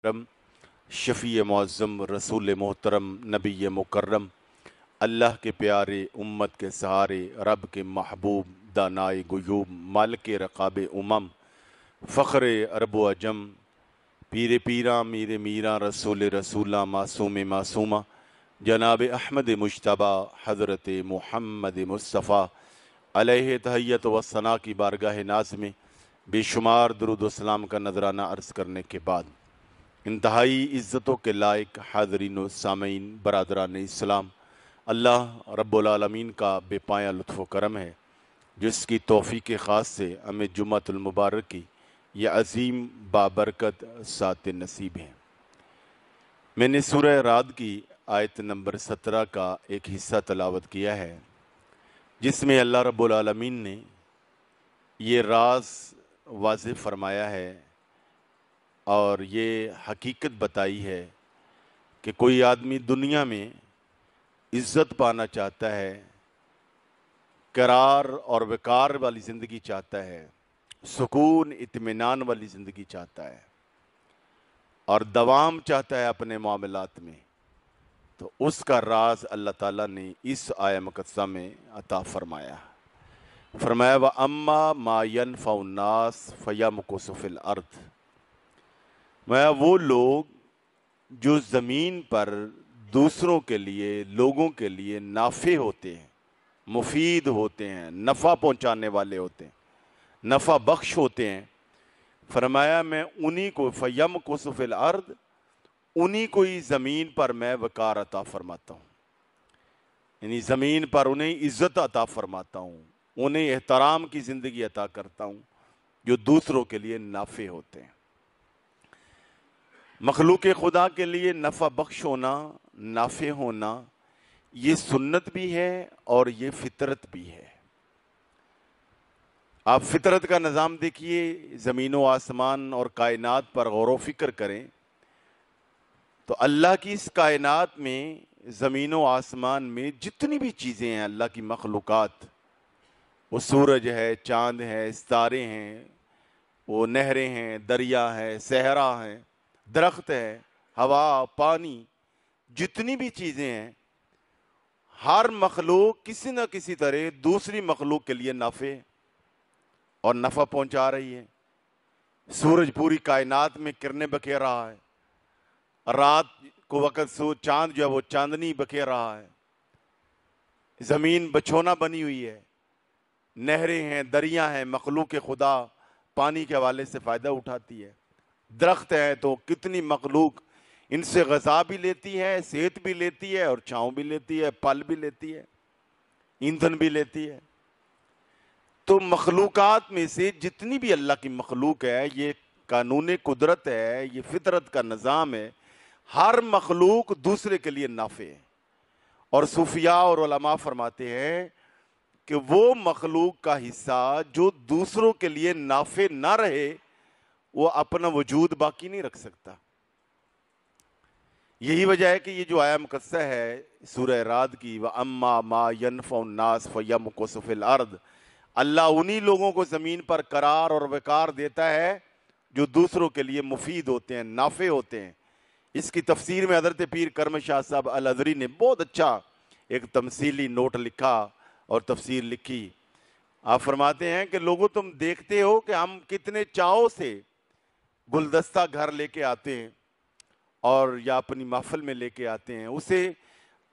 کرم شفیع معظم رسول محترم نبی مکرم اللہ کے پیارے امت کے سہارے رب کے محبوب دانائے غیوب مالک رقاب فخر عرب و عجم پیر پیراں میر میراں رسول رسولہ معصوم معصومہ جناب احمد مجتبیٰ حضرت محمد مصطفیٰ علیہ تحیت و ثنا کی بارگاہ ناز میں بے شمار درود و سلام کا نذرانہ عرض کرنے کے بعد انتہائی عزتوں کے لائق حاضرین و سامعین برادران اسلام، اللہ رب العالمین کا بے پایہ لطف و کرم ہے جس کی توفیق خاص سے ہمیں جمعۃ المبارک کی یہ عظیم بابرکت سات نصیب ہیں۔ میں نے سورہ رعد کی آیت نمبر 17 کا ایک حصہ تلاوت کیا ہے جس میں اللہ رب العالمین نے یہ راز واضح فرمایا ہے اور یہ حقیقت بتائی ہے کہ کوئی آدمی دنیا میں عزت پانا چاہتا ہے، قرار اور وقار والی زندگی چاہتا ہے، سکون اطمینان والی زندگی چاہتا ہے اور دوام چاہتا ہے اپنے معاملات میں، تو اس کا راز اللہ تعالیٰ نے اس آیہ مقدسہ میں عطا فرمایا۔ فرمایا وَأَمَّا مَا يَنْفَعُ النَّاسَ فَيَمْكُثُ فِي الْأَرْضِ، وہ لوگ جو زمین پر دوسروں کے لیے، لوگوں کے لیے نافع ہوتے ہیں، مفید ہوتے ہیں، نفع پہنچانے والے ہوتے ہیں، نفع بخش ہوتے ہیں، فرمایا میں انہی کو فَيَمْكُثُ فِي الْأَرْضِ، انہی کو ہی زمین پر میں وقار عطا فرماتا ہوں، یعنی زمین پر انہیں عزت عطا فرماتا ہوں، انہیں احترام کی زندگی عطا کرتا ہوں جو دوسروں کے لیے نافع ہوتے ہیں۔ مخلوق خدا کے لیے نفع بخش ہونا، نافع ہونا، یہ سنت بھی ہے اور یہ فطرت بھی ہے۔ آپ فطرت کا نظام دیکھیے، زمین و آسمان اور کائنات پر غور و فکر کریں تو اللہ کی اس کائنات میں، زمین و آسمان میں جتنی بھی چیزیں ہیں اللہ کی مخلوقات، وہ سورج ہے، چاند ہے، ستارے ہیں، وہ نہریں ہیں، دریا ہے، صحرا ہیں، درخت ہے، ہوا، پانی، جتنی بھی چیزیں ہیں، ہر مخلوق کسی نہ کسی طرح دوسری مخلوق کے لیے نافع اور نفع پہنچا رہی ہے۔ سورج پوری کائنات میں کرنیں بکھیر رہا ہے، رات کو وقت چاند جو ہے وہ چاندنی بکھیر رہا ہے، زمین بچھونا بنی ہوئی ہے، نہریں ہیں، دریا ہیں، مخلوق خدا پانی کے حوالے سے فائدہ اٹھاتی ہے، درخت ہیں تو کتنی مخلوق ان سے غذا بھی لیتی ہے، صحت بھی لیتی ہے اور چھاؤں بھی لیتی ہے، پھل بھی لیتی ہے، ایندھن بھی لیتی ہے۔ تو مخلوقات میں سے جتنی بھی اللہ کی مخلوق ہے، یہ قانون قدرت ہے، یہ فطرت کا نظام ہے، ہر مخلوق دوسرے کے لیے نافع ہے۔ اور صوفیاء اور علماء فرماتے ہیں کہ وہ مخلوق کا حصہ جو دوسروں کے لیے نافع نہ رہے، وہ اپنا وجود باقی نہیں رکھ سکتا۔ یہی وجہ ہے کہ یہ جو آیہ مقدسہ ہے سورہ رعد کی، وَأَمَّا مَا يَنْفَعُ النَّاسَ فَيَمْكُثُ فِي الْأَرْضِ، اللہ انہی لوگوں کو زمین پر قرار اور وقار دیتا ہے جو دوسروں کے لیے مفید ہوتے ہیں، نافع ہوتے ہیں۔ اس کی تفسیر میں حضرت پیر کرم شاہ صاحب الازہری نے بہت اچھا ایک تمثیلی نوٹ لکھا اور تفسیر لکھی۔ آپ فرماتے ہیں کہ لوگوں تم دیکھتے ہو کہ ہم کتنے چاؤ سے گلدستہ گھر لے کے آتے ہیں اور یا اپنی محفل میں لے کے آتے ہیں، اسے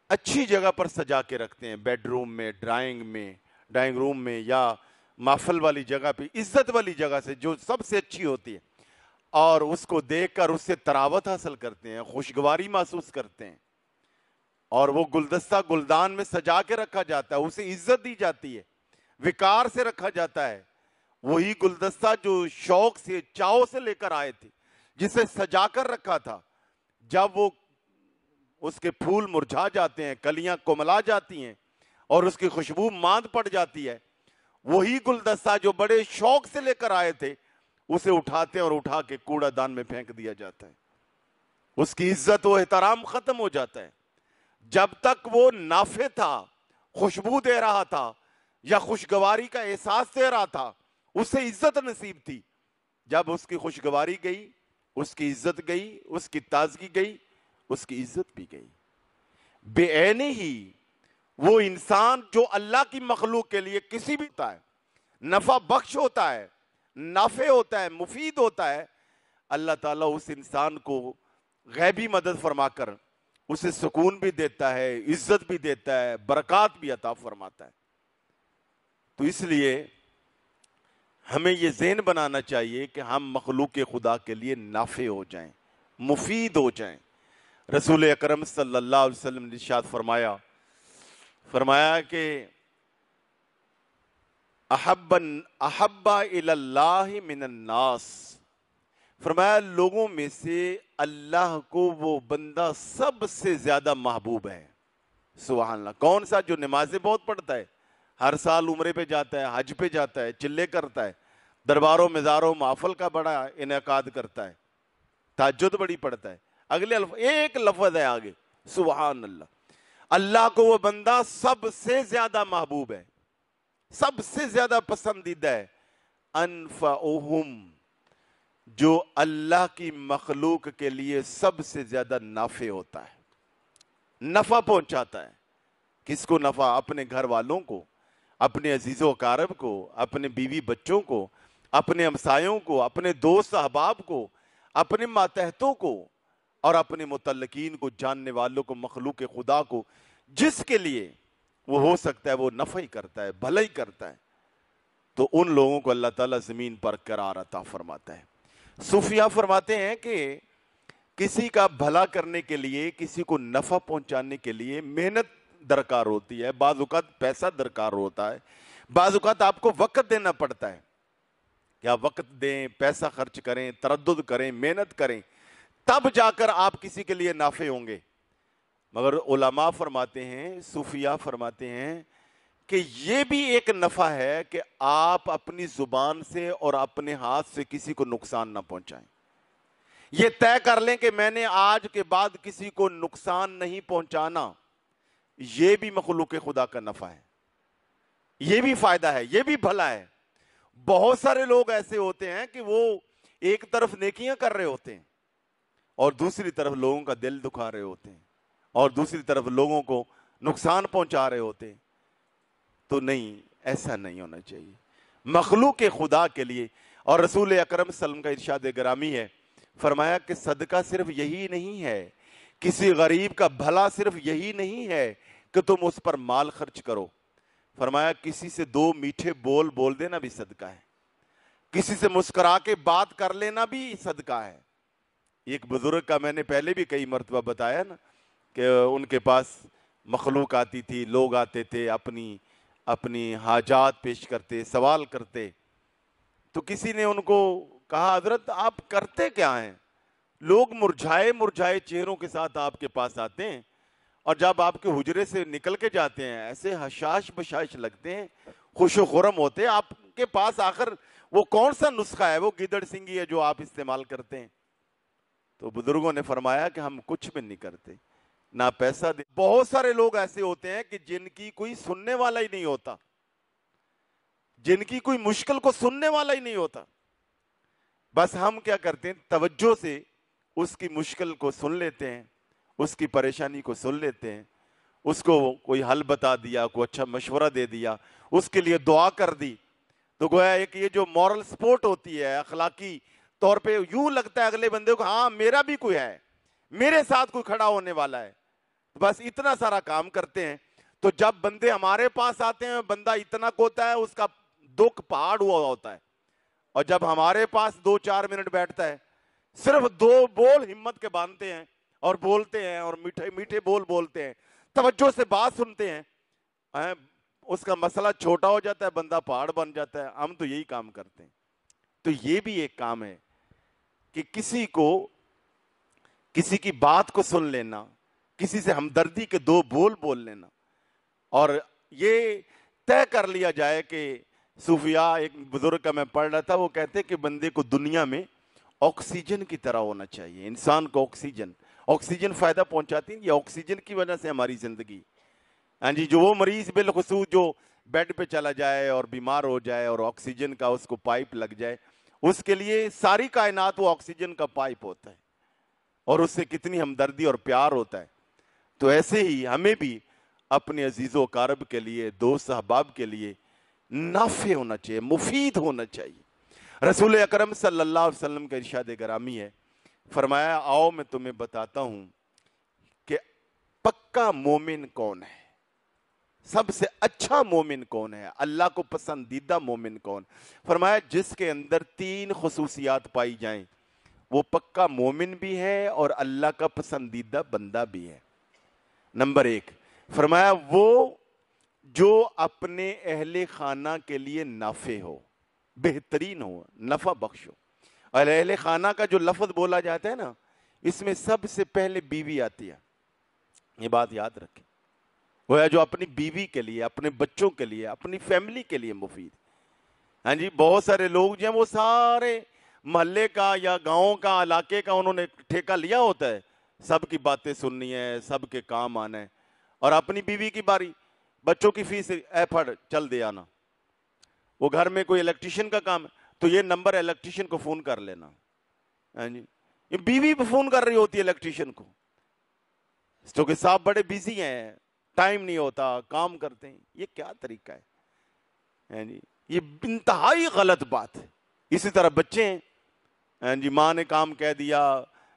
اچھی جگہ پر سجا کے رکھتے ہیں، بیڈ روم میں، ڈرائنگ روم میں یا محفل والی جگہ پہ، عزت والی جگہ سے جو سب سے اچھی ہوتی ہے، اور اس کو دیکھ کر اس سے تراوت حاصل کرتے ہیں، خوشگواری محسوس کرتے ہیں، اور وہ گلدستہ گلدان میں سجا کے رکھا جاتا ہے، اسے عزت دی جاتی ہے، وقار سے رکھا جاتا ہے۔ وہی گلدستہ جو شوق سے، چاؤ سے لے کر آئے تھے، جسے سجا کر رکھا تھا، جب وہ اس کے پھول مرجھا جاتے ہیں، کلیاں کملا جاتی ہیں اور اس کی خوشبو ماند پڑ جاتی ہے، وہی گلدستہ جو بڑے شوق سے لے کر آئے تھے، اسے اٹھاتے ہیں اور اٹھا کے کوڑا دان میں پھینک دیا جاتا ہے۔ اس کی عزت و احترام ختم ہو جاتا ہے۔ جب تک وہ نافع تھا، خوشبو دے رہا تھا یا خوشگواری کا احساس دے رہا تھا، اسے عزت نصیب تھی۔ جب اس کی خوشگواری گئی، اس کی عزت گئی، اس کی تازگی گئی، اس کی عزت بھی گئی۔ بے عینی ہی وہ انسان جو اللہ کی مخلوق کے لیے کسی بھی ہوتا ہے، نفع بخش ہوتا ہے، نافع ہوتا ہے، مفید ہوتا ہے، اللہ تعالیٰ اس انسان کو غیبی مدد فرما کر اسے سکون بھی دیتا ہے، عزت بھی دیتا ہے، برکات بھی عطا فرماتا ہے۔ تو اس لیے ہمیں یہ ذہن بنانا چاہیے کہ ہم مخلوق خدا کے لیے نافع ہو جائیں، مفید ہو جائیں۔ رسول اکرم صلی اللہ علیہ وسلم نے ارشاد فرمایا کہ احب الی اللہ من الناس، فرمایا لوگوں میں سے اللہ کو وہ بندہ سب سے زیادہ محبوب ہے۔ سبحان اللہ۔ کون سا؟ جو نمازیں بہت پڑھتا ہے، ہر سال عمرے پہ جاتا ہے، حج پہ جاتا ہے، چلے کرتا ہے، درباروں مزاروں محفل کا بڑا انعقاد کرتا ہے، تہجد بڑی پڑھتا ہے۔ اگلے ایک لفظ ہے آگے، سبحان اللہ۔ اللہ کو وہ بندہ سب سے زیادہ محبوب ہے، سب سے زیادہ پسندیدہ ہے۔ انفعہم، جو اللہ کی مخلوق کے لیے سب سے زیادہ نافع ہوتا ہے، نفع پہنچاتا ہے۔ کس کو نفع؟ اپنے گھر والوں کو، اپنے عزیز و اقارب کو، اپنے بیوی بچوں کو، اپنے ہمسایوں کو، اپنے دوست احباب کو، اپنے ماتحتوں کو، اور اپنے متعلقین کو، جاننے والوں کو، مخلوق خدا کو، جس کے لیے وہ ہو سکتا ہے وہ نفع ہی کرتا ہے، بھلا ہی کرتا ہے، تو ان لوگوں کو اللہ تعالیٰ زمین پر قرار عطا فرماتا ہے۔ صوفیہ فرماتے ہیں کہ کسی کا بھلا کرنے کے لیے، کسی کو نفع پہنچانے کے لیے محنت درکار ہوتی ہے، بعض اوقات پیسہ درکار ہوتا ہے، بعض اوقات آپ کو وقت دینا پڑتا ہے کہ آپ وقت دیں، پیسہ خرچ کریں، تردد کریں، محنت کریں، تب جا کر آپ کسی کے لیے نافع ہوں گے۔ مگر علماء فرماتے ہیں، صوفیاء فرماتے ہیں کہ یہ بھی ایک نفع ہے کہ آپ اپنی زبان سے اور اپنے ہاتھ سے کسی کو نقصان نہ پہنچائیں۔ یہ طے کر لیں کہ میں نے آج کے بعد کسی کو نقصان نہیں پہنچانا، یہ بھی مخلوق خدا کا نفع ہے، یہ بھی فائدہ ہے، یہ بھی بھلا ہے۔ بہت سارے لوگ ایسے ہوتے ہیں کہ وہ ایک طرف نیکیاں کر رہے ہوتے ہیں اور دوسری طرف لوگوں کا دل دکھا رہے ہوتے ہیں، اور دوسری طرف لوگوں کو نقصان پہنچا رہے ہوتے ہیں۔ تو نہیں، ایسا نہیں ہونا چاہیے مخلوق خدا کے لیے۔ اور رسول اکرم صلی اللہ علیہ وسلم کا ارشاد گرامی ہے، فرمایا کہ صدقہ صرف یہی نہیں ہے، کسی غریب کا بھلا صرف یہی نہیں ہے کہ تم اس پر مال خرچ کرو، فرمایا کسی سے دو میٹھے بول بول دینا بھی صدقہ ہے، کسی سے مسکرا کے بات کر لینا بھی صدقہ ہے۔ ایک بزرگ کا میں نے پہلے بھی کئی مرتبہ بتایا نا کہ ان کے پاس مخلوق آتی تھی، لوگ آتے تھے، اپنی حاجات پیش کرتے، سوال کرتے، تو کسی نے ان کو کہا حضرت آپ کرتے کیا ہیں؟ لوگ مرجھائے مرجھائے چہروں کے ساتھ آپ کے پاس آتے ہیں، اور جب آپ کے حجرے سے نکل کے جاتے ہیں ایسے حشاش بشاش لگتے ہیں، خوش و خرم ہوتے ہیں۔ آپ کے پاس آخر وہ کون سا نسخہ ہے، وہ گیدڑ سنگھی ہے جو آپ استعمال کرتے ہیں؟ تو بزرگوں نے فرمایا کہ ہم کچھ بھی نہیں کرتے، نہ پیسہ دے۔ بہت سارے لوگ ایسے ہوتے ہیں کہ جن کی کوئی سننے والا ہی نہیں ہوتا، جن کی کوئی مشکل کو سننے والا ہی نہیں ہوتا، بس ہم کیا کرتے ہیں، توجہ سے اس کی مشکل کو سن لیتے ہیں، اس کی پریشانی کو سن لیتے ہیں، اس کو کوئی حل بتا دیا، کوئی اچھا مشورہ دے دیا، اس کے لیے دعا کر دی، تو گویا ایک یہ جو مورل سپورٹ ہوتی ہے، اخلاقی طور پہ یوں لگتا ہے اگلے بندے کو ہاں میرا بھی کوئی ہے، میرے ساتھ کوئی کھڑا ہونے والا ہے، بس اتنا سارا کام کرتے ہیں۔ تو جب بندے ہمارے پاس آتے ہیں، بندہ اتنا کوتا ہے، اس کا دکھ پہاڑ ہوا ہوتا ہے، اور جب ہمارے پاس 2-4 منٹ بیٹھتا ہے، صرف 2 بول ہمت کے باندھتے ہیں اور بولتے ہیں، اور میٹھے میٹھے بول بولتے ہیں، توجہ سے بات سنتے ہیں، اس کا مسئلہ چھوٹا ہو جاتا ہے، بندہ پہاڑ بن جاتا ہے۔ ہم تو یہی کام کرتے ہیں۔ تو یہ بھی ایک کام ہے کہ کسی کی بات کو سن لینا، کسی سے ہمدردی کے 2 بول بول لینا، اور یہ طے کر لیا جائے کہ صوفیاء، ایک بزرگ کا میں پڑھ رہا تھا، وہ کہتے کہ بندے کو دنیا میں آکسیجن کی طرح ہونا چاہیے۔ انسان کو آکسیجن فائدہ پہنچاتی ہے، یہ آکسیجن کی وجہ سے ہماری زندگی۔ ہاں جی، جو وہ مریض بالخصوص جو بیڈ پہ چلا جائے اور بیمار ہو جائے اور آکسیجن کا اس کو پائپ لگ جائے، اس کے لیے ساری کائنات وہ آکسیجن کا پائپ ہوتا ہے اور اس سے کتنی ہمدردی اور پیار ہوتا ہے. تو ایسے ہی ہمیں بھی اپنے عزیز و اقارب کے لیے، دوست احباب کے لیے نافع ہونا چاہیے، مفید ہونا چاہیے. رسول اکرم صلی اللہ علیہ وسلم کا ارشاد گرامی ہے، فرمایا آؤ میں تمہیں بتاتا ہوں کہ پکا مومن کون ہے، سب سے اچھا مومن کون ہے، اللہ کو پسندیدہ مومن کون. فرمایا جس کے اندر 3 خصوصیات پائی جائیں وہ پکا مومن بھی ہے اور اللہ کا پسندیدہ بندہ بھی ہے. نمبر 1، فرمایا وہ جو اپنے اہل خانہ کے لیے نافع ہو، بہترین ہو، نفع بخش ہو. اور اہل خانہ کا جو لفظ بولا جاتا ہے نا، اس میں سب سے پہلے بیوی آتی ہے، یہ بات یاد رکھیں. وہ ہے جو اپنی بیوی کے لیے، اپنے بچوں کے لیے، اپنی فیملی کے لیے مفید. ہاں جی، بہت سارے لوگ جو ہیں وہ سارے محلے کا یا گاؤں کا، علاقے کا انہوں نے ٹھیکہ لیا ہوتا ہے، سب کی باتیں سننی ہے، سب کے کام آنا ہے، اور اپنی بیوی کی باری، بچوں کی فیس اے پھڑ چل دے آنا. وہ گھر میں کوئی الیکٹریشین کا کام ہے تو یہ نمبر الیکٹریشین کو فون کر لینا. ہاں جی، یہ بیوی پہ فون کر رہی ہوتی ہے الیکٹریشین کو، کیونکہ صاحب بڑے بیزی ہیں، ٹائم نہیں ہوتا، کام کرتے ہیں. یہ کیا طریقہ ہے؟ یہ انتہائی غلط بات ہے. اسی طرح بچے ہیں، جی ماں نے کام کہہ دیا،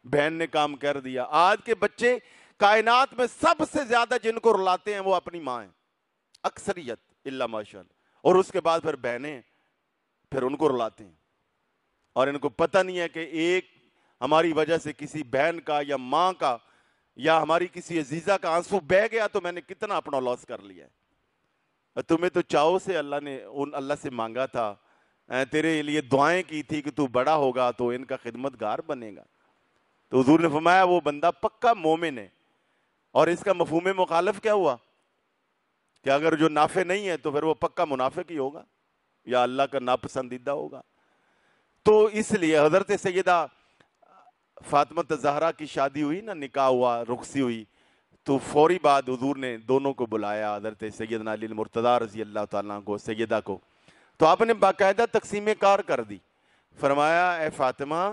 بہن نے کام کر دیا. آج کے بچے کائنات میں سب سے زیادہ جن کو رلاتے ہیں وہ اپنی ماں ہیں، اکثریت الا ماشاءاللہ، اور اس کے بعد پھر بہنیں، پھر ان کو رلاتے ہیں. اور ان کو پتہ نہیں ہے کہ ایک ہماری وجہ سے کسی بہن کا یا ماں کا یا ہماری کسی عزیزہ کا آنسو بہہ گیا تو میں نے کتنا اپنا لاس کر لیا ہے. تمہیں تو چاہو سے اللہ سے مانگا تھا، تیرے لیے دعائیں کی تھی کہ تو بڑا ہوگا تو ان کا خدمت گار بنے گا. تو حضور نے فرمایا وہ بندہ پکا مومن ہے. اور اس کا مفہوم مخالف کیا ہوا کہ اگر جو نافع نہیں ہے تو پھر وہ پکا منافق ہی ہوگا یا اللہ کا ناپسندیدہ ہوگا. تو اس لیے حضرت سیدہ فاطمہ زہرا کی شادی ہوئی نا، نکاح ہوا، رخصی ہوئی، تو فوری بعد حضور نے دونوں کو بلایا، حضرت سیدنا علی المرتضیٰ رضی اللہ تعالیٰ کو، سیدہ کو. تو آپ نے باقاعدہ تقسیم کار کر دی. فرمایا اے فاطمہ،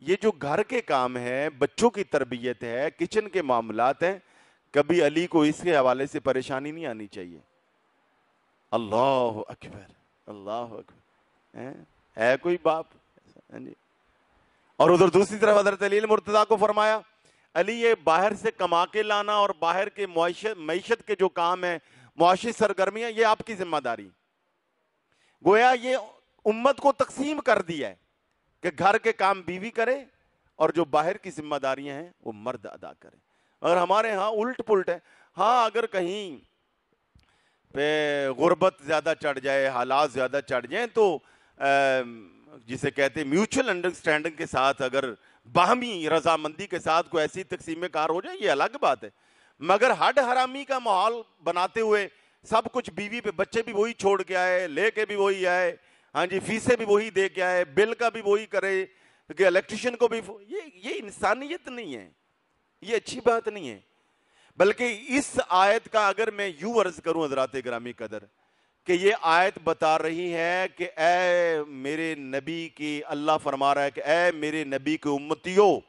یہ جو گھر کے کام ہے، بچوں کی تربیت ہے، کچن کے معاملات ہیں، کبھی علی کو اس کے حوالے سے پریشانی نہیں آنی چاہیے. اللہ اکبر، اللہ اکبر، ہے کوئی باپ؟ اور ادھر دوسری طرف حضرت علی المرتضیٰ کو فرمایا علی یہ باہر سے کما کے لانا اور باہر کے معیشت کے جو کام ہیں، معاشی سرگرمیاں، یہ آپ کی ذمہ داری. گویا یہ امت کو تقسیم کر دیا ہے کہ گھر کے کام بیوی کرے اور جو باہر کی ذمہ داریاں ہیں وہ مرد ادا کرے. اور ہمارے ہاں الٹ پلٹ ہے. ہاں اگر کہیں پہ غربت زیادہ چڑھ جائے، حالات زیادہ چڑھ جائیں تو جسے کہتے ہیں میوچل انڈرسٹینڈنگ کے ساتھ، اگر باہمی رضامندی کے ساتھ کوئی ایسی تقسیم کار ہو جائے یہ الگ بات ہے. مگر ہڈ حرامی کا ماحول بناتے ہوئے سب کچھ بیوی پہ، بچے بھی وہی چھوڑ کے آئے، لے کے بھی وہی آئے، ہاں جی فیسیں بھی وہی دے کے آئے، بل کا بھی وہی کرے، کہ الیکٹریشین کو بھی، یہ انسانیت نہیں ہے، یہ اچھی بات نہیں ہے. بلکہ اس آیت کا اگر میں یوں عرض کروں حضرات گرامی قدر، کہ یہ آیت بتا رہی ہے کہ اے میرے نبی کی، اللہ فرما رہا ہے کہ اے میرے نبی کی امتیوں،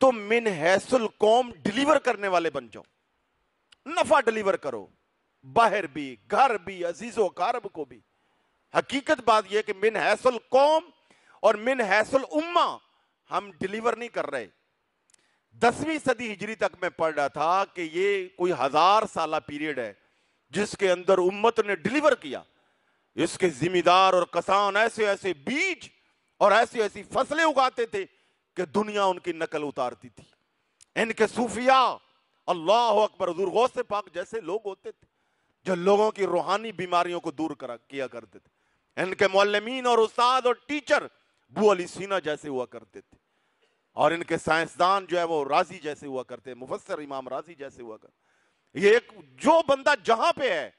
تم من حیث القوم ڈیلیور کرنے والے بن جاؤ، نفع ڈیلیور کرو، باہر بھی، گھر بھی، عزیز و اقارب کو بھی. حقیقت بات یہ کہ من حیث القوم اور من حیث الامہ ہم ڈیلیور نہیں کر رہے. 10ویں صدی ہجری تک میں پڑھ رہا تھا کہ یہ کوئی 1000 سالہ پیریڈ ہے جس کے اندر امت نے ڈیلیور کیا. اس کے ذمہ دار اور کسان ایسے ایسے بیج اور ایسی ایسی فصلیں اگاتے تھے کہ دنیا ان کی نقل اتارتی تھی. ان کے صوفیاء، اللہ اکبر، حضور غوث پاک جیسے لوگ ہوتے تھے جو لوگوں کی روحانی بیماریوں کو دور کیا کرتے تھے. ان کے معلمین اور استاد اور ٹیچر ابو علی سینا جیسے ہوا کرتے تھے. اور ان کے سائنسدان جو ہے وہ رازی جیسے ہوا کرتے ہیں، مفسر امام رازی جیسے ہوا کرتے. یہ ایک جو بندہ جہاں پہ ہے،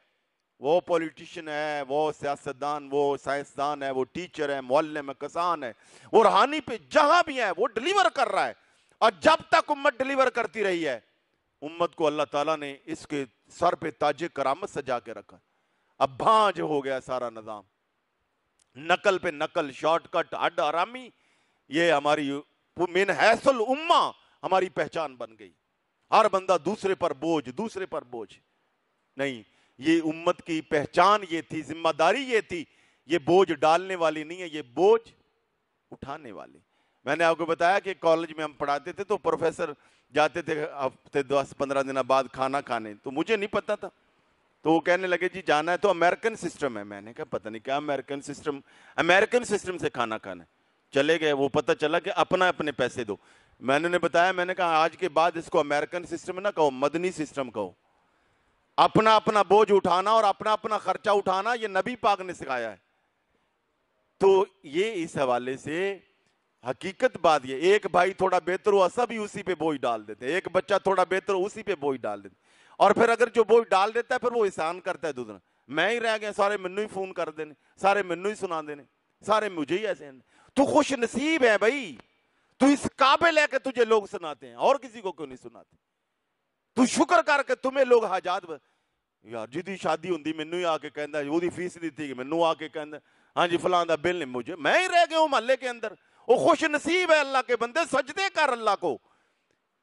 وہ پولیٹیشین ہے، وہ سیاستدان، وہ سائنسدان ہے، وہ ٹیچر ہے، معلم ہے، کسان ہے، وہ روحانی پہ جہاں بھی ہے وہ ڈیلیور کر رہا ہے. اور جب تک امت ڈیلیور کرتی رہی ہے، امت کو اللہ تعالیٰ نے اس کے سر پہ تاج کرامت سجا کے رکھا. اب بھانج ہو گیا سارا نظام. نقل پہ نقل، شارٹ کٹ، اڈ آرامی، یہ ہماری من حیث الامہ ہماری پہچان بن گئی. ہر بندہ دوسرے پر بوجھ، دوسرے پر بوجھ. نہیں، یہ امت کی پہچان یہ تھی، ذمہ داری یہ تھی. یہ بوجھ ڈالنے والی نہیں ہے، یہ بوجھ اٹھانے والی. میں نے آپ کو بتایا کہ کالج میں ہم پڑھاتے تھے تو پروفیسر جاتے تھے ہفتے 10-15 دن بعد کھانا کھانے، تو مجھے نہیں پتا تھا. تو وہ کہنے لگے جی جانا ہے تو امریکن سسٹم ہے. میں نے کہا پتہ نہیں کیا امریکن سسٹم، امریکن سسٹم سے کھانا کھانا ہے. چلے گئے، وہ پتہ چلا کہ اپنا اپنے پیسے دو. میں نے بتایا، میں نے کہا آج کے بعد اس کو امریکن سسٹم نہ کہو، مدنی سسٹم کہو. اپنا اپنا بوجھ اٹھانا اور اپنا اپنا خرچہ اٹھانا یہ نبی پاک نے سکھایا ہے. تو یہ اس حوالے سے حقیقت بات یہ، ایک بھائی تھوڑا بہتر ہوا سبھی اسی پہ بوجھ ڈال دیتے، ایک بچہ تھوڑا بہتر ہو اسی پہ بوجھ ڈال دیتے. اور پھر اگر جو بوجھ ڈال دیتا ہے پھر وہ احسان کرتا ہے دوسرا. میں ہی رہ گیا، سارے منو ہی فون کر دینے، سارے منو ہی سنا دینے، سارے مجھے ہی ایسے ہیں. تو خوش نصیب ہے بھائی، تو اس قابل ہے کہ تجھے لوگ سناتے ہیں، اور کسی کو کیوں نہیں سناتے. تو شکر کر کے تمہیں لوگ حاجات یار جدی شادی ہوندی مینوں ہی آ کے کہندا ہے وہی فیس دیتی کہ مینوں آ کے کہندا ہاں جی فلاں دا بل نہیں مجھے، میں ہی رہ گیا ہوں محلے کے اندر. وہ خوش نصیب ہے اللہ کے بندے، سجدے کر اللہ کو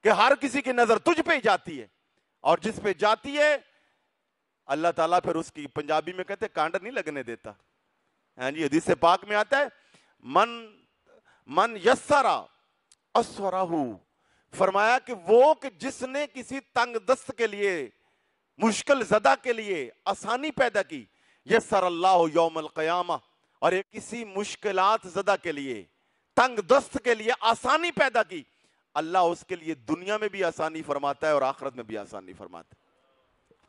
کہ ہر کسی کی نظر تجھ پہ ہی جاتی ہے، اور جس پہ جاتی ہے اللہ تعالیٰ پھر اس کی، پنجابی میں کہتے کانڈ نہیں لگنے دیتا. ہاں جی حدیث پاک میں آتا ہے من یسرا اسورہ، فرمایا کہ وہ کہ جس نے کسی تنگ دست کے لیے، مشکل زدہ کے لیے آسانی پیدا کی، یسر اللہ یوم القیامہ، اور ایک کسی مشکلات زدہ کے لیے، تنگ دست کے لیے آسانی پیدا کی، اللہ اس کے لیے دنیا میں بھی آسانی فرماتا ہے اور آخرت میں بھی آسانی فرماتا ہے.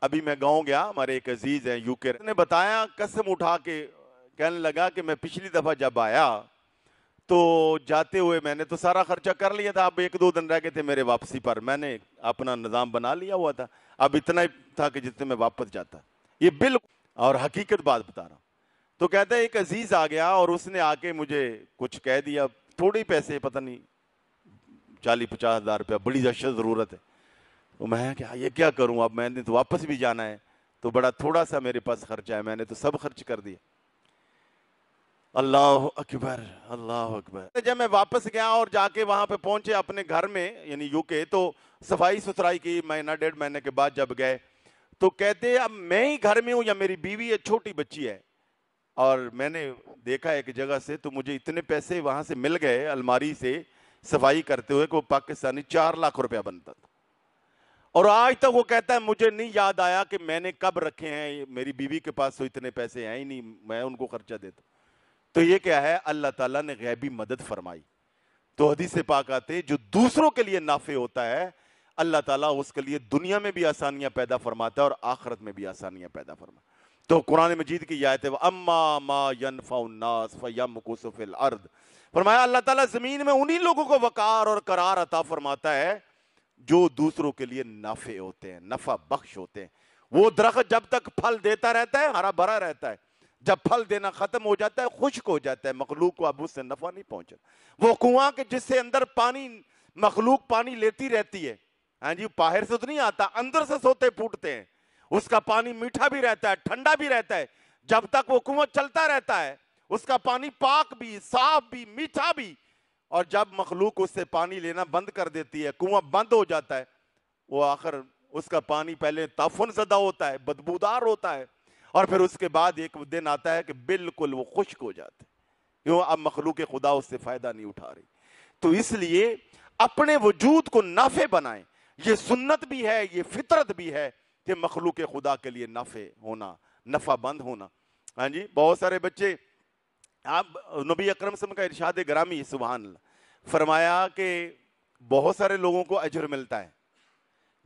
ابھی میں گاؤں گیا، ہمارے ایک عزیز ہیں یو کے نے بتایا، قسم اٹھا کے کہنے لگا کہ میں پچھلی دفعہ جب آیا تو جاتے ہوئے میں نے تو سارا خرچہ کر لیا تھا، اب 1-2 دن رہ گئے تھے میرے واپسی پر، میں نے اپنا نظام بنا لیا ہوا تھا، اب اتنا ہی تھا کہ جتنے میں واپس جاتا. یہ بالکل اور حقیقت بات بتا رہا ہوں. تو کہتے ہیں ایک عزیز آ گیا اور اس نے آ کے مجھے کچھ کہہ دیا، تھوڑے پیسے، پتہ نہیں 40-50 ہزار روپیہ، بڑی اشد ضرورت ہے. تو میں کہ یہ کیا کروں، اب میں نے تو واپس بھی جانا ہے، تو بڑا تھوڑا سا میرے پاس خرچہ ہے، میں نے تو سب خرچ کر دیا. اللہ اکبر، اللہ اکبر. جب میں واپس گیا اور جا کے وہاں پہ پہنچے اپنے گھر میں یعنی یو کے، تو صفائی ستھرائی کی، 1.5 مہینے کے بعد جب گئے تو کہتے اب میں ہی گھر میں ہوں یا میری بیوی ہے، چھوٹی بچی ہے، اور میں نے دیکھا ایک جگہ سے تو مجھے اتنے پیسے وہاں سے مل گئے الماری سے صفائی کرتے ہوئے کہ وہ پاکستانی 4 لاکھ روپیہ بنتا تھا. اور آج تک وہ کہتا ہے مجھے نہیں یاد آیا کہ میں نے کب رکھے ہیں، میری بیوی کے پاس تو اتنے پیسے ہیں ہی نہیں، میں ان کو خرچہ دیتا. تو یہ کیا ہے، اللہ تعالیٰ نے غیبی مدد فرمائی. تو حدیث پاک آتے جو دوسروں کے لیے نافع ہوتا ہے اللہ تعالیٰ اس کے لیے دنیا میں بھی آسانیاں پیدا فرماتا ہے اور آخرت میں بھی آسانیاں پیدا فرماتا ہے. تو قرآن مجید کی یہ آیت ہے وَأَمَّا مَا يَنْفَعُ النَّاسَ فَيَمْكُثُ فِي الْأَرْضِ، فرمایا اللہ تعالیٰ زمین میں انہی لوگوں کو وقار اور قرار عطا فرماتا ہے جو دوسروں کے لیے نافع ہوتے ہیں، نفع بخش ہوتے ہیں. وہ درخت جب تک پھل دیتا رہتا ہے ہرا بھرا رہتا ہے، جب پھل دینا ختم ہو جاتا ہے خشک ہو جاتا ہے، مخلوق کو اب اس سے نفع نہیں پہنچا. وہ کنواں کے جس سے اندر پانی، مخلوق پانی لیتی رہتی ہے، ہاں جی باہر سے تو نہیں آتا، اندر سے سوتے پھوٹتے ہیں، اس کا پانی میٹھا بھی رہتا ہے، ٹھنڈا بھی رہتا ہے، جب تک وہ کنواں چلتا رہتا ہے اس کا پانی پاک بھی، صاف بھی، میٹھا بھی. اور جب مخلوق اس سے پانی لینا بند کر دیتی ہے، کنواں بند ہو جاتا ہے، وہ آخر اس کا پانی پہلے تعفن زدہ ہوتا ہے، بدبودار ہوتا ہے، اور پھر اس کے بعد ایک دن آتا ہے کہ بالکل وہ خشک ہو جاتے، کیوں اب مخلوق خدا اس سے فائدہ نہیں اٹھا رہی. تو اس لیے اپنے وجود کو نافع بنائیں، یہ سنت بھی ہے، یہ فطرت بھی ہے کہ مخلوق خدا کے لیے نافع ہونا، نفع بند ہونا. ہاں جی بہت سارے بچے، آپ نبی اکرم صلی اللہ علیہ وسلم کا ارشاد گرامی سبحان اللہ، فرمایا کہ بہت سارے لوگوں کو اجر ملتا ہے،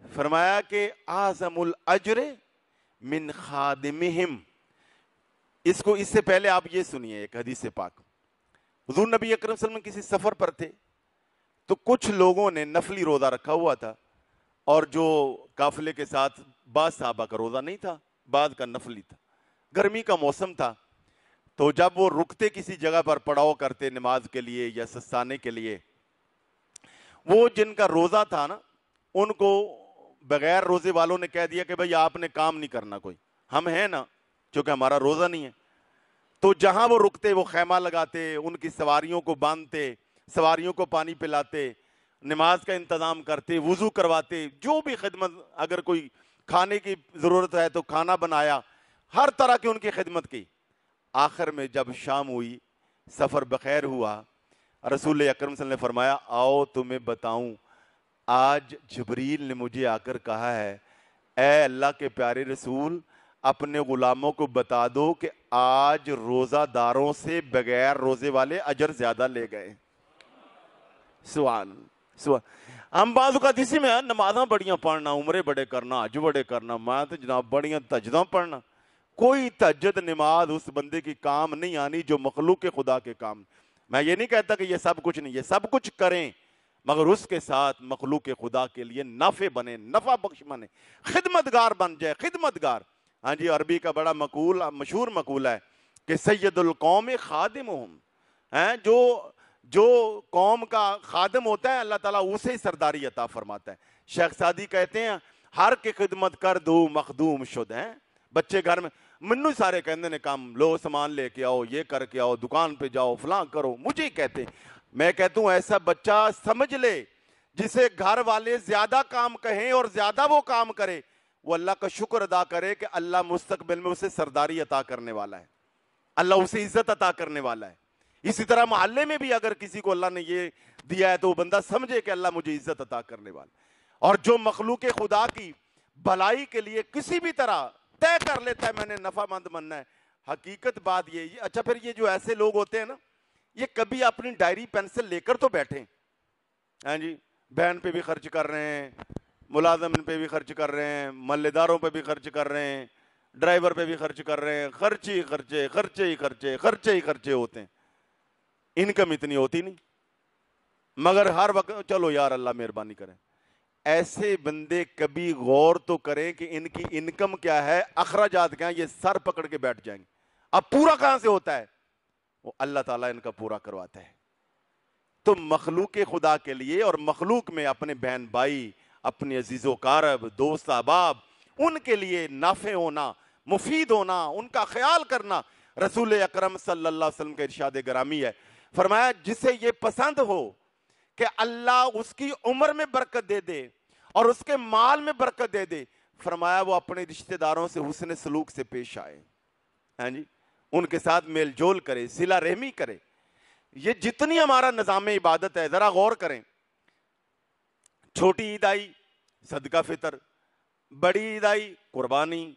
فرمایا کہ اعظم الاجر من خادمہم. اس سے پہلے آپ یہ سنیے ایک حدیث پاک. حضور نبی اکرم صلی اللہ علیہ وسلم کسی سفر پر تھے تو کچھ لوگوں نے نفلی روزہ رکھا ہوا تھا، اور جو قافلے کے ساتھ بعض صحابہ کا روزہ نہیں تھا، بعض کا نفلی تھا، گرمی کا موسم تھا. تو جب وہ رکتے کسی جگہ پر پڑاؤ کرتے نماز کے لیے یا سستانے کے لیے، وہ جن کا روزہ تھا نا ان کو بغیر روزے والوں نے کہہ دیا کہ بھئی آپ نے کام نہیں کرنا کوئی، ہم ہیں نا، چونکہ ہمارا روزہ نہیں ہے. تو جہاں وہ رکتے وہ خیمہ لگاتے، ان کی سواریوں کو باندھتے، سواریوں کو پانی پلاتے، نماز کا انتظام کرتے، وضو کرواتے، جو بھی خدمت، اگر کوئی کھانے کی ضرورت ہے تو کھانا بنایا، ہر طرح کی ان کی خدمت کی۔ آخر میں جب شام ہوئی، سفر بخیر ہوا، رسول اکرم صلی اللہ علیہ وسلم نے فرمایا آؤ تمہیں بتاؤں، آج جبریل نے مجھے آ کر کہا ہے اے اللہ کے پیارے رسول، اپنے غلاموں کو بتا دو کہ آج روزہ داروں سے بغیر روزے والے اجر زیادہ لے گئے۔ سبحان ہم بعض اوقات اسی میں نمازاں بڑیاں پڑھنا، عمرے بڑے کرنا، حج بڑے کرنا، میں تو جناب بڑیاں تہجداں پڑھنا۔ کوئی تہجد نماز اس بندے کی کام نہیں آنی جو مخلوق خدا کے کام۔ میں یہ نہیں کہتا کہ یہ سب کچھ نہیں، یہ سب کچھ کریں، مگر اس کے ساتھ مخلوق خدا کے لیے نافع بنے، نفع بخش بنے، خدمتگار بن جائے، خدمتگار۔ ہاں جی، عربی کا بڑا مشہور مقولہ ہے کہ سید القوم خادمہم، جو قوم کا خادم ہوتا ہے اللہ تعالیٰ اسے سرداری عطا فرماتا ہے۔ شیخ سعدی کہتے ہیں ہر کی خدمت کر دو مخدوم شد ہیں۔ بچے گھر میں منو سارے کہندے نے کام، لو سامان لے کے آؤ، یہ کر کے آؤ، دکان پہ جاؤ، فلاں کرو، مجھے ہی کہتے۔ میں کہتا ہوں ایسا بچہ سمجھ لے جسے گھر والے زیادہ کام کہیں اور زیادہ وہ کام کرے، وہ اللہ کا شکر ادا کرے کہ اللہ مستقبل میں اسے سرداری عطا کرنے والا ہے، اللہ اسے عزت عطا کرنے والا ہے۔ اسی طرح محلے میں بھی اگر کسی کو اللہ نے یہ دیا ہے تو وہ بندہ سمجھے کہ اللہ مجھے عزت عطا کرنے والا ہے۔ اور جو مخلوق خدا کی بھلائی کے لیے کسی بھی طرح طے کر لیتا ہے میں نے نفع مند بننا ہے، حقیقت بات یہ۔ اچھا پھر یہ جو ایسے لوگ ہوتے ہیں نا، یہ کبھی اپنی ڈائری پینسل لے کر تو بیٹھیں، ہاں جی، بہن پہ بھی خرچ کر رہے ہیں، ملازم پہ بھی خرچ کر رہے ہیں، محلے داروں پہ بھی خرچ کر رہے ہیں، ڈرائیور پہ بھی خرچ کر رہے ہیں، خرچے ہی خرچے، خرچے ہی خرچے، خرچے ہی خرچے ہوتے ہیں، انکم اتنی ہوتی نہیں، مگر ہر وقت چلو یار اللہ مہربانی کرے۔ ایسے بندے کبھی غور تو کریں کہ ان کی انکم کیا ہے، اخراجات کیا ہیں، یہ سر پکڑ کے بیٹھ جائیں گے۔ اب پورا کہاں سے ہوتا ہے؟ وہ اللہ تعالیٰ ان کا پورا کرواتا ہے۔ تو مخلوق خدا کے لیے اور مخلوق میں اپنے بہن بھائی، اپنے عزیز و قارب، دوست احباب، ان کے لیے نافع ہونا، مفید ہونا، ان کا خیال کرنا رسول اکرم صلی اللہ علیہ وسلم کا ارشاد گرامی ہے۔ فرمایا جسے یہ پسند ہو کہ اللہ اس کی عمر میں برکت دے دے اور اس کے مال میں برکت دے دے، فرمایا وہ اپنے رشتہ داروں سے حسن سلوک سے پیش آئے، ہاں جی، ان کے ساتھ میل جول کرے، صلہ رحمی کرے۔ یہ جتنی ہمارا نظام عبادت ہے ذرا غور کریں، چھوٹی عید آئی صدقہ فطر، بڑی عید آئی قربانی،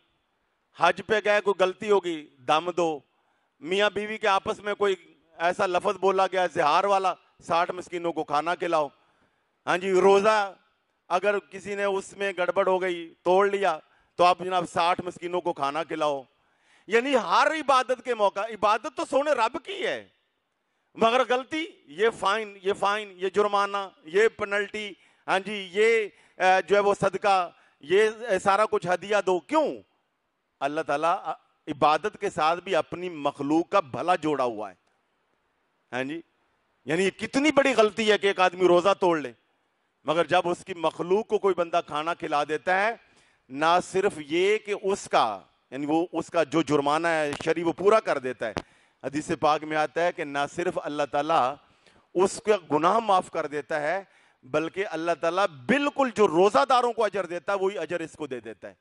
حج پہ گئے کوئی غلطی ہوگی دم دو، میاں بیوی کے آپس میں کوئی ایسا لفظ بولا گیا زہار والا، 60 مسکینوں کو کھانا کھلاؤ، ہاں جی، روزہ اگر کسی نے اس میں گڑبڑ ہو گئی توڑ لیا تو آپ جناب 60 مسکینوں کو کھانا کھلاؤ۔ یعنی ہر عبادت کے موقع، عبادت تو سونے رب کی ہے، مگر غلطی یہ فائن، یہ فائن، یہ جرمانہ، یہ پنلٹی، ہاں جی، یہ جو ہے وہ صدقہ، یہ سارا کچھ ہدیہ دو۔ کیوں؟ اللہ تعالیٰ عبادت کے ساتھ بھی اپنی مخلوق کا بھلا جوڑا ہوا ہے، ہاں جی، یعنی یہ کتنی بڑی غلطی ہے کہ ایک آدمی روزہ توڑ لے، مگر جب اس کی مخلوق کو کوئی بندہ کھانا کھلا دیتا ہے، نہ صرف یہ کہ اس کا یعنی وہ اس کا جو جرمانہ ہے شرعی وہ پورا کر دیتا ہے، حدیث پاک میں آتا ہے کہ نہ صرف اللہ تعالیٰ اس کا گناہ معاف کر دیتا ہے بلکہ اللہ تعالیٰ بالکل جو روزہ داروں کو اجر دیتا ہے وہی اجر اس کو دے دیتا ہے۔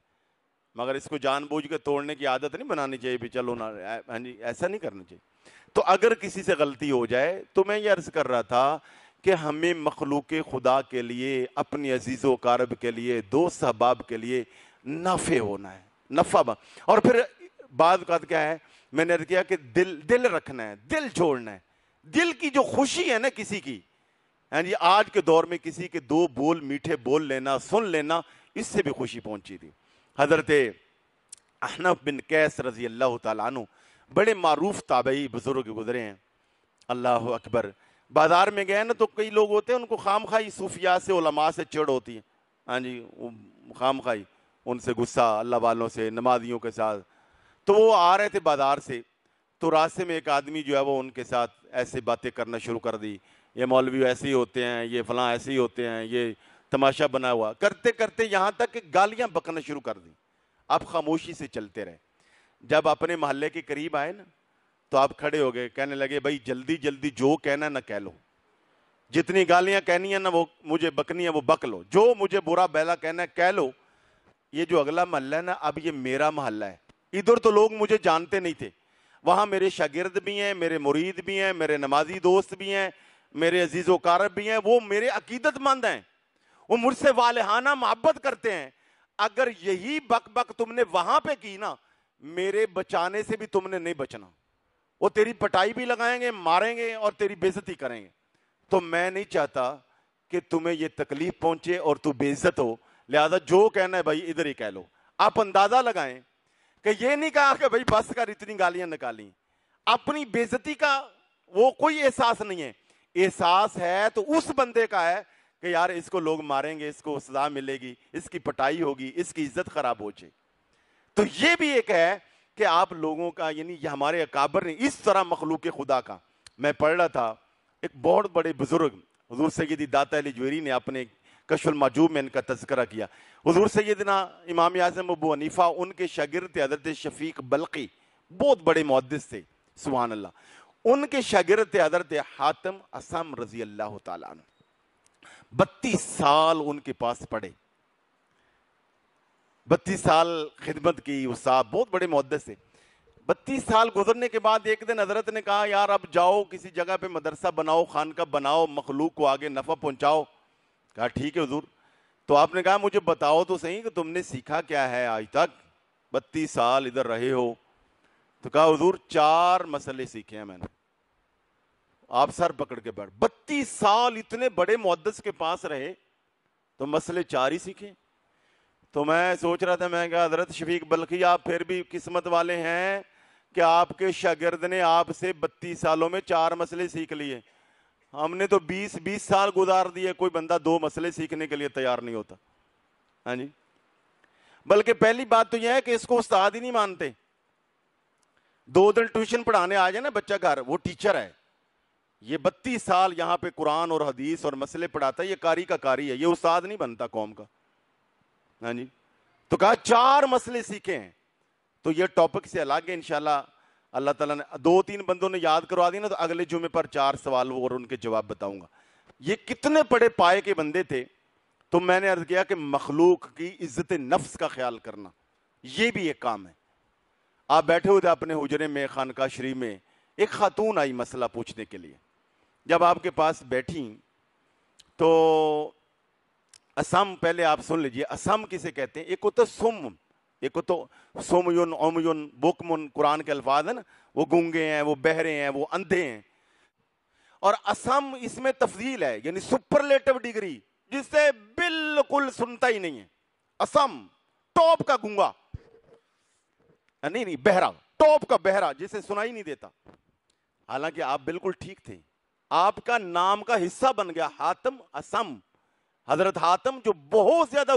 مگر اس کو جان بوجھ کے توڑنے کی عادت نہیں بنانی چاہیے، بھی چلو نا، ہاں جی، ایسا نہیں کرنا چاہیے۔ تو اگر کسی سے غلطی ہو جائے تو میں یہ عرض کر رہا تھا کہ ہمیں مخلوق خدا کے لیے، اپنی عزیز و قارب کے لیے، دوست احباب کے لیے نافع ہونا ہے، نفع۔ اور پھر بعض اوقات کیا ہے، میں نے کیا کہ دل رکھنا ہے، دل چھوڑنا ہے، دل کی جو خوشی ہے نا کسی کی، ہاں جی، آج کے دور میں کسی کے دو بول میٹھے بول لینا، سن لینا، اس سے بھی خوشی پہنچی تھی۔ حضرت احنف بن قیس رضی اللہ تعالیٰ عنہ بڑے معروف تابعی بزرگ گزرے ہیں، اللہ اکبر۔ بازار میں گئے نا تو کئی لوگ ہوتے ہیں ان کو خام خواہی صوفیاء سے، علماء سے چڑ ہوتی ہے، ہاں جی، خام خواہی ان سے غصہ، اللہ والوں سے، نمازیوں کے ساتھ۔ تو وہ آ رہے تھے بازار سے، تو راستے میں ایک آدمی جو ہے وہ ان کے ساتھ ایسے باتیں کرنا شروع کر دی، یہ مولوی ایسے ہی ہوتے ہیں، یہ فلاں ایسے ہی ہوتے ہیں، یہ تماشا بنا ہوا، کرتے کرتے یہاں تک کہ گالیاں بکنا شروع کر دی۔ آپ خاموشی سے چلتے رہے۔ جب اپنے محلے کے قریب آئے نا تو آپ کھڑے ہو گئے, کہنے لگے بھائی جلدی جلدی جو کہنا نہ کہہ لو, جتنی گالیاں کہنی ہیں نا وہ مجھے بکنی ہے وہ بک لو, جو مجھے برا بیلا کہنا ہے کہہ لو. یہ جو اگلا محلہ ہے نا, اب یہ میرا محلہ ہے. ادھر تو لوگ مجھے جانتے نہیں تھے, وہاں میرے شاگرد بھی ہیں, میرے مرید بھی ہیں, میرے نمازی دوست بھی ہیں, میرے عزیز و اقارب بھی ہیں, وہ میرے عقیدت مند ہیں, وہ مجھ سے والہانہ محبت کرتے ہیں. اگر یہی بک بک تم نے وہاں پہ کی نا, میرے بچانے سے بھی تم نے نہیں بچنا. وہ تیری پٹائی بھی لگائیں گے, ماریں گے اور تیری بے عزتی کریں گے. تو میں نہیں چاہتا کہ تمہیں یہ تکلیف پہنچے اور تو بے عزت ہو, لہذا جو کہنا ہے بھائی ادھر ہی کہہ لو. آپ اندازہ لگائیں کہ یہ نہیں کہا کہ بھائی بس کر اتنی گالیاں نکالیں. اپنی بے عزتی کا وہ کوئی احساس نہیں ہے, احساس ہے تو اس بندے کا ہے کہ یار اس کو لوگ ماریں گے, اس کو سزا ملے گی, اس کی پٹائی ہوگی, اس کی عزت خراب ہو جائے. تو یہ بھی ایک ہے کہ آپ لوگوں کا, یعنی یہ ہمارے اکابر نے اس طرح مخلوق خدا کا. میں پڑھ رہا تھا ایک بہت بڑے بزرگ حضور سیدی داتا علی جویری نے اپنے کشف المعجوب میں ان کا تذکرہ کیا. حضور سیدنا امام اعظم ابو حنیفہ, ان کے شاگرد تھے حضرت شفیق بلقی, بہت بڑے محدث تھے سبحان اللہ. ان کے شاگرد تھے حضرت حاتم اصم رضی اللہ تعالیٰ عنہ. 32 سال ان کے پاس پڑھے, 32 سال خدمت کی. وہ صاحب بہت بڑے محدث تھے. 32 سال گزرنے کے بعد ایک دن حضرت نے کہا یار اب جاؤ کسی جگہ پہ مدرسہ بناؤ, خانقاہ بناؤ, مخلوق کو آگے نفع پہنچاؤ. کہا ٹھیک ہے حضور. تو آپ نے کہا مجھے بتاؤ تو صحیح کہ تم نے سیکھا کیا ہے آج تک, 32 سال ادھر رہے ہو. تو کہا حضور 4 مسئلے سیکھے ہیں میں نے. آپ سر پکڑ کے بیٹھ, 32 سال اتنے بڑے محدث کے پاس رہے تو مسئلے 4 ہی سیکھے. تو میں سوچ رہا تھا, میں کہا حضرت شفیق بلخی آپ پھر بھی قسمت والے ہیں کہ آپ کے شاگرد نے آپ سے 32 سالوں میں 4 مسئلے سیکھ لیے. ہم نے تو 20 سال گزار دیے, کوئی بندہ 2 مسئلے سیکھنے کے لیے تیار نہیں ہوتا. ہاں جی, بلکہ پہلی بات تو یہ ہے کہ اس کو استاد ہی نہیں مانتے. 2 دن ٹیوشن پڑھانے آ جائے نا بچہ گھر, وہ ٹیچر ہے. یہ 32 سال یہاں پہ قرآن اور حدیث اور مسئلے پڑھاتا ہے, یہ قاری کا قاری ہے, یہ استاد نہیں بنتا قوم کا. ہاں جی, تو کہا 4 مسئلے سیکھے ہیں. تو یہ ٹاپک سے الگ ہے انشاءاللہ. اللہ تعالیٰ نے 2-3 بندوں نے یاد کروا دی نا, تو اگلے جمعے پر 4 سوال اور ان کے جواب بتاؤں گا. یہ کتنے بڑے پائے کے بندے تھے. تو میں نے عرض کیا کہ مخلوق کی عزت نفس کا خیال کرنا یہ بھی ایک کام ہے. آپ بیٹھے ہوئے تھے اپنے حجرے میں خانقاہ شریف میں, ایک خاتون آئی مسئلہ پوچھنے کے لیے. جب آپ کے پاس بیٹھی تو اسم, پہلے آپ سن لیجئے اسم کسے کہتے ہیں. ایک ہوتا سم, ایک تو سومیون اومیون بکمن, قرآن کے الفاظ ہیں نا, وہ گونگے ہیں, وہ بہرے ہیں, وہ اندھے ہیں. اور اسم اس میں تفضیل ہے, یعنی سپرلیٹو ڈگری, جس سے بالکل سنتا ہی نہیں ہے. اسم ٹاپ کا گونگا, نہیں بہرا, ٹاپ کا بہرا جسے سنائی نہیں دیتا. حالانکہ آپ بالکل ٹھیک تھے, آپ کا نام کا حصہ بن گیا حاتم اسم. حضرت حاتم جو بہت زیادہ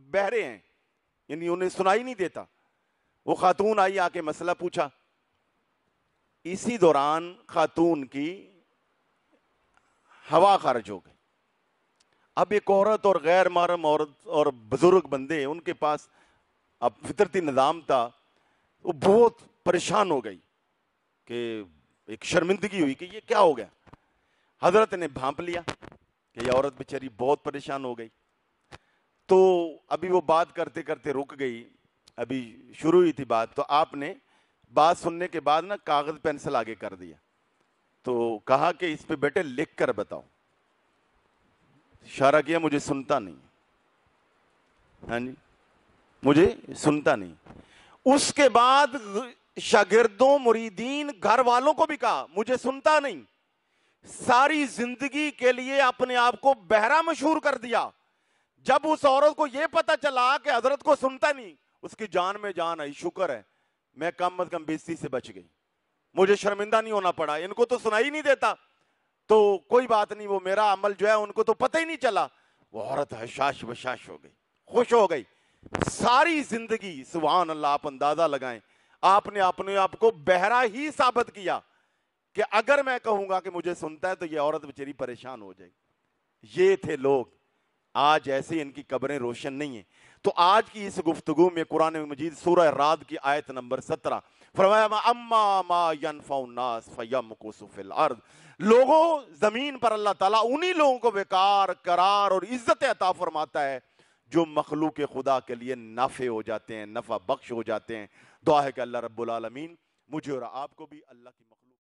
بہرے ہیں, یعنی انہیں سنائی نہیں دیتا. وہ خاتون آئی, آ کے مسئلہ پوچھا. اسی دوران خاتون کی ہوا خارج ہو گئی. اب ایک عورت اور غیر محرم عورت اور بزرگ بندے, ان کے پاس اب فطرتی نظام تھا, وہ بہت پریشان ہو گئی کہ ایک شرمندگی ہوئی کہ یہ کیا ہو گیا. حضرت نے بھانپ لیا کہ یہ عورت بیچاری بہت پریشان ہو گئی. تو ابھی وہ بات کرتے کرتے رک گئی, ابھی شروع ہوئی تھی بات. تو آپ نے بات سننے کے بعد نا کاغذ پینسل آگے کر دیا, تو کہا کہ اس پہ بیٹے لکھ کر بتاؤ. اشارہ کیا, مجھے سنتا نہیں. ہاں جی, مجھے سنتا نہیں. اس کے بعد شاگردوں, مریدین, گھر والوں کو بھی کہا مجھے سنتا نہیں. ساری زندگی کے لیے اپنے آپ کو بہرا مشہور کر دیا. جب اس عورت کو یہ پتا چلا کہ حضرت کو سنتا نہیں, اس کی جان میں جان آئی. شکر ہے میں کم از کم بے عزتی سے بچ گئی, مجھے شرمندہ نہیں ہونا پڑا. ان کو تو سنائی نہیں دیتا, تو کوئی بات نہیں, وہ میرا عمل جو ہے ان کو تو پتہ ہی نہیں چلا. وہ عورت حشاش بشاش ہو گئی, خوش ہو گئی. ساری زندگی سبحان اللہ, آپ اندازہ لگائیں, آپ نے اپنے آپ کو بہرا ہی ثابت کیا کہ اگر میں کہوں گا کہ مجھے سنتا ہے تو یہ عورت بیچاری پریشان ہو جائے گی. یہ تھے لوگ. آج ایسے ان کی قبریں روشن نہیں ہیں. تو آج کی اس گفتگو میں قرآن مجید سورہ رعد کی آیت نمبر 17 فرمایا اما ما ينفع الناس فیمکث فی الارض. لوگوں زمین پر اللہ تعالیٰ انہی لوگوں کو وقار قرار اور عزت عطا فرماتا ہے جو مخلوق خدا کے لیے نافع ہو جاتے ہیں، نفع بخش ہو جاتے ہیں. دعا ہے کہ اللہ رب العالمین مجھے اور آپ کو بھی اللہ کی